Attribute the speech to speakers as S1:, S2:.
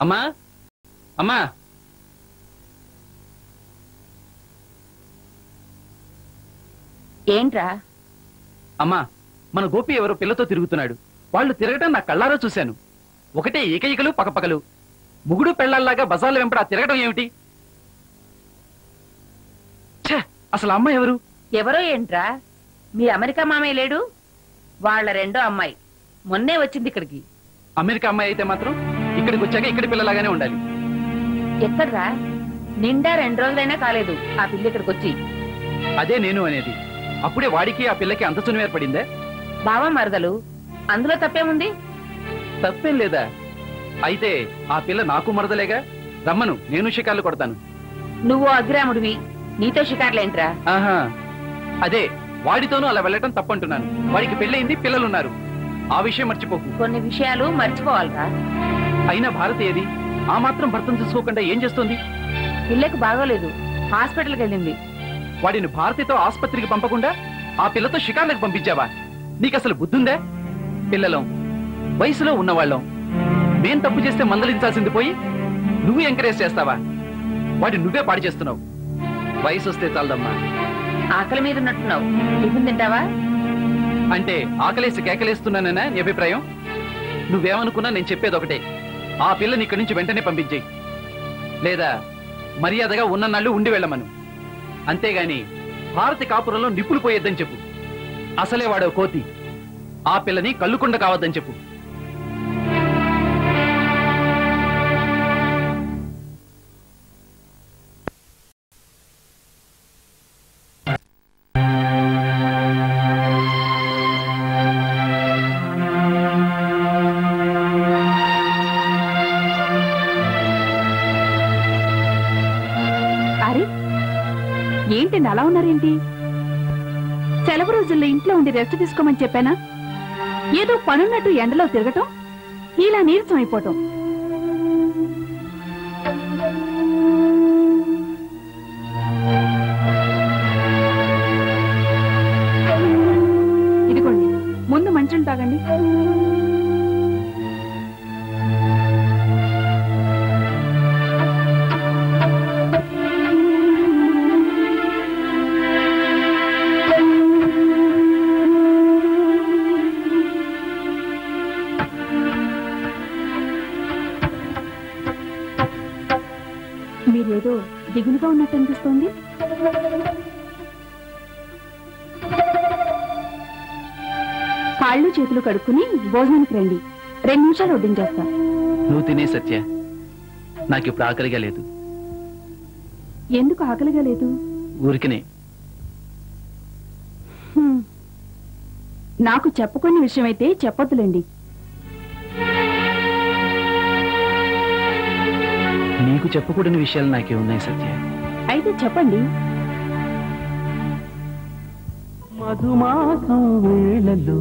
S1: అమ్మా అమ్మా
S2: ఏంట్రా?
S1: అమ్మా మన గోపి ఎవరో పిల్లతో తిరుగుతున్నాడు. వాళ్ళు తిరగటం నా కళ్ళారా చూశాను. ఒకటే ఏకైకలు పకపకలు. ముగుడు పెళ్లాల్లాగా బజార్ల వెంపడా తిరగటం ఏమిటి? అసలు అమ్మాయి ఎవరు?
S2: ఎవరో ఏంట్రా? మీ అమెరికా మామయ్య లేడు? వాళ్ళ రెండో అమ్మాయి మొన్నే వచ్చింది ఇక్కడికి.
S1: అమెరికా అమ్మాయి అయితే మాత్రం ఇక్కడికి వచ్చాక ఇక్కడి పిల్లలాగానే ఉండాలి.
S2: ఎక్కడ్రా? నిండా 2 రోజులైనా కాలేదు ఆ పిల్ల ఇక్కడికి వచ్చి.
S1: అదే నేను అనేది. అప్పుడే వాడికి ఆ పిల్లకి అంత సున్నం ఏర్పడిందే.
S2: బావ మరదలు, అందులో తప్పేముంది?
S1: తప్పేం లేదా? అయితే ఆ పిల్ల నాకు మరదలేగా. రమ్మను, నేను షికార్లు కొడతాను.
S2: నువ్వు అగ్రాముడివి, నీతో షికార్లేంట్రా?
S1: ఆహా, అదే వాడితోనూ అలా వెళ్ళటం తప్పంటున్నాను. వాడికి పెళ్ళయింది, పిల్లలున్నారు. ఆ విషయం మర్చిపోకు.
S2: కొన్ని విషయాలు మర్చిపోవాలరా.
S1: అయినా భారతి ఏది? ఆ మాత్రం భర్తను చూసుకోకుండా ఏం చేస్తుంది?
S2: పిల్లకు బాగోలేదు, హాస్పిటల్కి వెళ్ళింది.
S1: వాడిని భారతితో ఆసుపత్రికి పంపకుండా ఆ పిల్లతో షికార్లకు పంపించావా? నీకసలు బుద్ధుందే? పిల్లలం, వయసులో ఉన్నవాళ్ళం. మేం తప్పు చేస్తే మందలించాల్సింది పోయి నువ్వు ఎంకరేజ్ చేస్తావా? వాడి నువ్వే పాడు చేస్తున్నావు. వయసు వస్తే చాలదమ్మా.
S2: ఆకలి మీద ఉన్నట్టున్నావు, టిఫిన్ తింటావా?
S1: అంటే ఆకలేసి కేకలేస్తున్నానన్నా నీ అభిప్రాయం? నువ్వేమనుకున్నా నేను చెప్పేది ఒకటే. ఆ పిల్లని ఇక్కడి నుంచి వెంటనే పంపించేయి. లేదా మర్యాదగా ఉన్ననాళ్ళు ఉండి వెళ్ళమను. అంతేగాని భారతి కాపురంలో నిప్పులు పోయేద్దని చెప్పు. అసలే వాడో కోతి. ఆ పిల్లని కళ్ళుకుండ కావద్దని చెప్పు.
S3: ఏంటండి అలా ఉన్నారేంటి? సెలవు రోజుల్లో ఇంట్లో ఉండి రెస్ట్ తీసుకోమని చెప్పానా? ఏదో పనున్నట్టు ఎండలో తిరగటం, ఇలా నీరసం అయిపోవటం. ఇదిగోండి, ముందు మంచం తాగండి. మీరేదో దిగులుగా ఉన్నట్టు అనిపిస్తోంది. కాళ్ళు చేతులు కడుక్కుని భోజనానికి రండి. 2 నిమిషాలు వడ్డించేస్తా.
S1: నువ్వు తినే సత్య, నాకిప్పుడు ఆకలిగా లేదు.
S3: ఎందుకు ఆకలిగా లేదు?
S1: ఊరికినే.
S3: నాకు చెప్పుకునే విషయం అయితే చెప్పొద్దులేండి.
S1: నీకు చెప్పకూడని విషయాలు నాకే ఉన్నాయి సత్య.
S3: అయితే చెప్పండి.
S4: మధుమాసం వేళలో